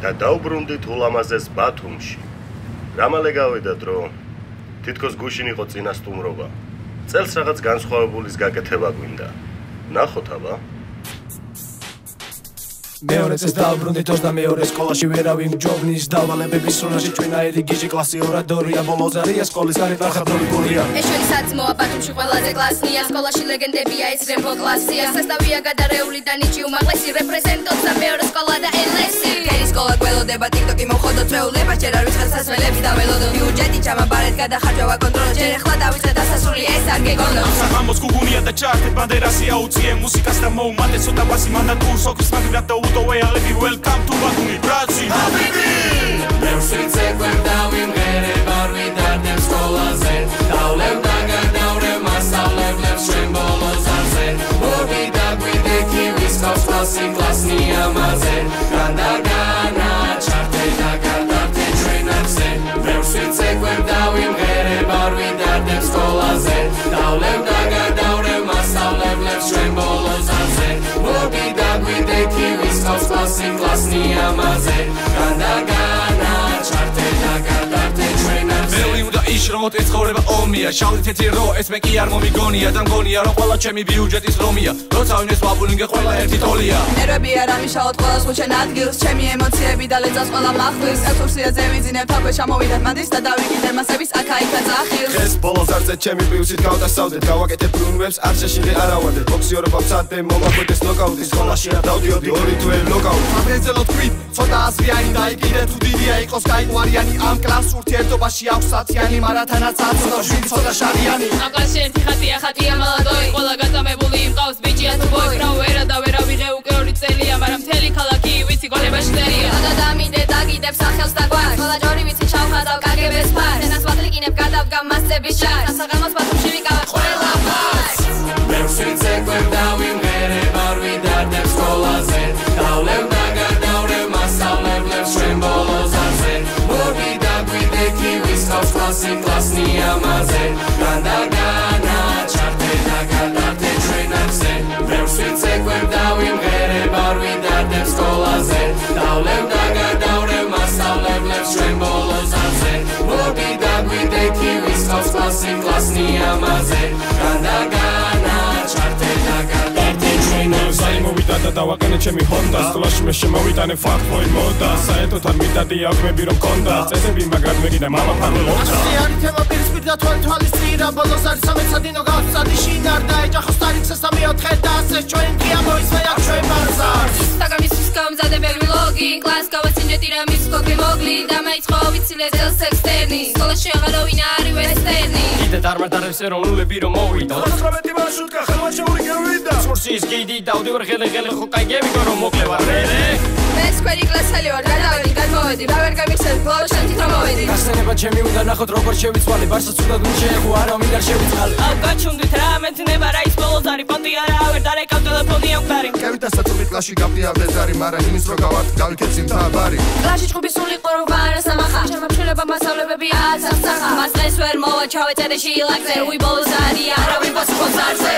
და დაუბრუნდით ულამაზეს ბათუმში. რამალე გავიდა დრო, თითქოს გუშინ იყო წინასტუმრობა. წელს რაღაც განსხვავებულის გაკეთება გვინდა. ნახოთ აბა. მეორე წელს დაუბრუნდით 22 სკოლაში ვერავინ ჯობნის დავალებების სროლაში ჩვენაირი გიჟი კლასი ორადორია ბოლოზარია სკოლის გარეთ არხატროლიკურია ეშველი საცმოა ბათუმში ყველაზე კლასნია სკოლაში ლეგენდებია ეს რემბო კლასია სასტავია გადარეული და ნიჭი უმაღლესი რეპრეზენტობს მეორე სკოლა და ელესი თერი სკოლა გველოდება ტიკტოკი მოხოდო წვეულება ჯერ არ ვიცხარ სასველებს და ველოდო ბიუჯეტი ჩამაბარეთ გადახარჯვა კონტროლ ჯერ ახლა დავიწყე დასასრული ეს არ გეგონო სამოს გუგუნია და ჩარტე ბანდერასია უწიე მუსიკას და მოუმატე ცოტა ბასი მანდა თუ სოქის მაგრად და The way I live you welcome to Batumi Brazil Habibi Mercedes equerdavim gere barvi dardem skolaze Davlev daga davre masalev lev shembolos arze Borbi dagvide kivis kaus klasi klasni amaze Gandagana charte daga darte trainarze Mercedes equerdavim gere barvi dardem skolaze Davlev daga davre masalev lev shembolos arze Borbi dagvide kivis Klasni amaze Gandagana charte daga darte trainarze Veliuda ishrot es khoreba omia Shawli teti ro es me ki ar momigoniya da mgoniya ro qvala chemi biujetis romia Rotsa vines vabulinge qvala erti tolia Nervebi ar amishalt qolas uchen adgils chemi emotsioebi da lezas qvala makhlis ekskursiaze vizineb თაქვე ჩამოვიდეთ მანდის და დავიკიდე მასების აქა-იქა წახილს ხეს ბოლოს არცე ჩემი პლუსით გავდასავდეთ გავაკეთებ ბრუნვებს არ შეშინე არავადე ბოქსიორობა ვცადე მომაგვედეს ნოკაუტი სკოლაში არ დავდიოდი ორი თვე ნოკაუტ აბრეძელო თქვით ცოტა აზრიანი დაიკიდე თუ დიდია იყოს გაიყვარიანი ამ კლას ურთიერთობაში აქვს სათიანი მარათანაც აცოდავში ცოტა შარიანი ამ კლასში ერთი ხატია მალადოი ყველა გაწამებული იმყავს ბიჭია თუ ბოი რა ვერა და ვერა ვიღე უკვე ორი წელია მაგრამ მთელი ქალაქი ვიცი გონებაში წერია და დამიდე დაგიდებ სახელს და გვარ ყველა ჯორი ვიცი ჩავხატავ კგბ-ს ფარს ენას ვათლიკინებ გადავდგამ მასწების შარს სასაღამოს ბათუმში ვიკავებ ყველა ფარს Mercedes equerdavim gere barvi dardem skolaze Davlev daga davre masalev lev shembolos arze Borbi dagvide kivis kaus klasi klasni amaze Gandagana charte daga darte trainarze Mercedes equerdavim gere barvi dardem skolaze Davlev daga davre masalev lev shembolos arze Borbi dagvide kivis kaus klasi klasni amaze Gandagana charte daga darte trainarze მოვიდა და დავაკენე ჩემი ჰონდა სკოლაში მე შემოვიტანე ფაქტორი მოდა საერთოდ არ მიდადი აღმები რომ კონდა წესები მაგრამ მეკიდა მამა ფანელოდა ასიანი თემა პირისპირ და თვალის წირა ბოლოს არის სამეცადინო გავწადი შინარ და ეჯახოს თარიქს სამეოთხე და ასე ჩვენ კი ამოისმე აქ ჩვენ ბაზარს სტაგამის ვისკამზადე ბევრი ლოგი კლას გავაცინე ტირამის კოკი მოგლი და მაიწყო ვიცილე ზელს ექსტერნი სკოლაში აღარავინ არის ვესტერნი კიდე დარმატარებს ეროვნულები რომ მოვიდა 19 მარშრუტკა ხელმაჩეული გავიდა სურსის გიდი დავდივარ ღელე ხო კაი გემიგო რომ მოკლევა რელე ეს კვერი კლასელი ვარ გადავედი გადმოვედი რა ვერ გამიხსენ ბლოუ შემთით რომ მოვედი გასცენება ჩემი უნდა ნახოთ როგორ შევიცვალე ბარსა ცუდად მიჩეეხო არა მინდა შევიწყალე აუ გაჩუნდით რა მეცნება რა ის ბოლოს არის პონტი არა ვერ დარეკავ ტელეფონი ამკარი კევით და საწურვი კლასში გავდიავდეთ ზარი მაგრამ იმის რო გავართ გავიქეთ სიმთა ბარი კლასში ჭუბი სული ყურობა არა სამახა შემოჩილება მასწავლებები აცახა მას ეს ვერ მოვა ჩავეწერე შილაკზე უი ბოლოს არის არავინ პასუხობს არზე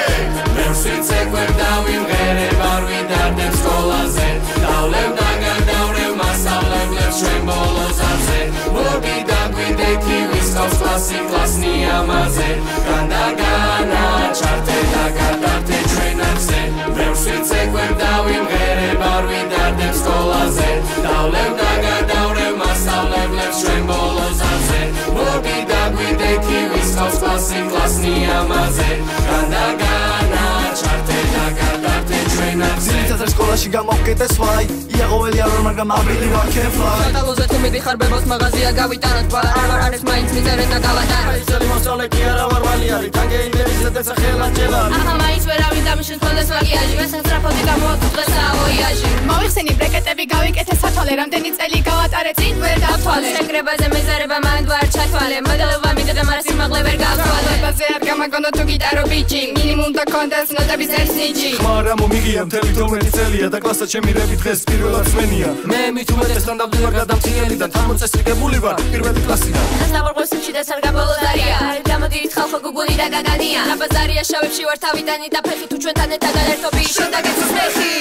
Mercedes equerdavim gere barvi dardem skolaze Davlev daga davre masalev lev shembolos arze Borbi dagvide kivis kaus klasi klasni amaze Gandagana charte daga darte trainarze Mercedes equerdavim gere barvi dardem skolaze Davlev daga davre masalev lev shembolos arze Borbi dagvide kivis kaus klasi klasni amaze Gandagana charte daga darte trainarze ძირითადად სკოლაში გამოვკეთე სვაი იაყოველი არ ვარ მაგრამ აბილი ვარ კეფლაი კატალოზე თუ მიდიხარ ბებოს მაღაზია გავიტანოთ ბა არ არის მაინც მიზერენ და გავატანოთ ისელი მოსწავლე კი არა ვარ ვალიარი თანგეინდების და ხელა ჯელარი ახლა მაინც ვერავინ დამიშენ თქონდეს მაგიაჟი ვესასწრაფოდი გამოაკუთვეს საავოიაჟი მოვიხსენი ბრეკეტები გავიკეთე სათვალე რამდენი წელი გავატარე წინ ვერ დავთვალე შეკრებაზე მეზარება მანდ ვარ ჩათვალე მოდელობა მინდა და მარას სიმაღლე ვერ გავთვალე ბაზე არ გამაგონო თუ გიტარო ბიჭი მინიმუმ და კონდეს ნოტებისერსნიჭი ხმარა მომიგია მთელი 12 წელია და კლასად შემირები დღეს პირველად სვენია მე მით უმეტეს თან დავდივარ გადამწიელი და თამოწესრიგებული ვარ პირველი კლასიდან ეს ნაბორბოსში და სარგაბოლო დარია არ გამოდით ხალხ ხო გუგული და გაგანია რა ბაზარია შავებში ვარ თავიდანი და ფეხი თუ ჩვენთან ერთად ერთობი შენ დაგეცის ფეხი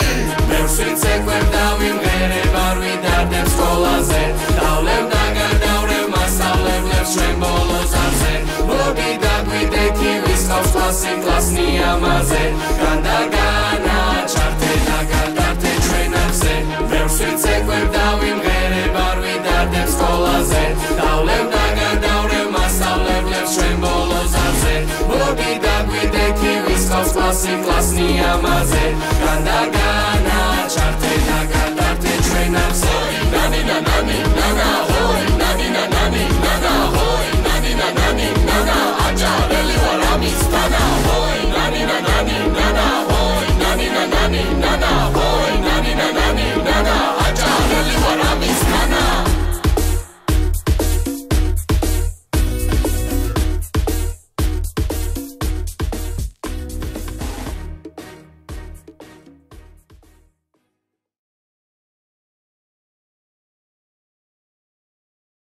ბევრს ვიცე კვერდა ვიმღერებ არ ვიდარდებ სკოლაზე დავლევ და გადავრევ მასწავლებლებს ჩვენ ბოლო ზარზე მოდი დაგვიდე კივის ხავს კლასი კლასნია მასე განდაგანა ჩართე და გადართე ჩვენ ახზე ბევრს ვიცე კვერდა ვიმღერებ არ ვიდარდებ სკოლაზე დავლევ და გადავრევ მასწავლებლებს ჩვენ ბოლო ზარზე მოდი დაგვიდე კივის ხავს კლასი კლასნია მასე განდაგანა ჩართე და გადართე ჩვენ ახზე ნანი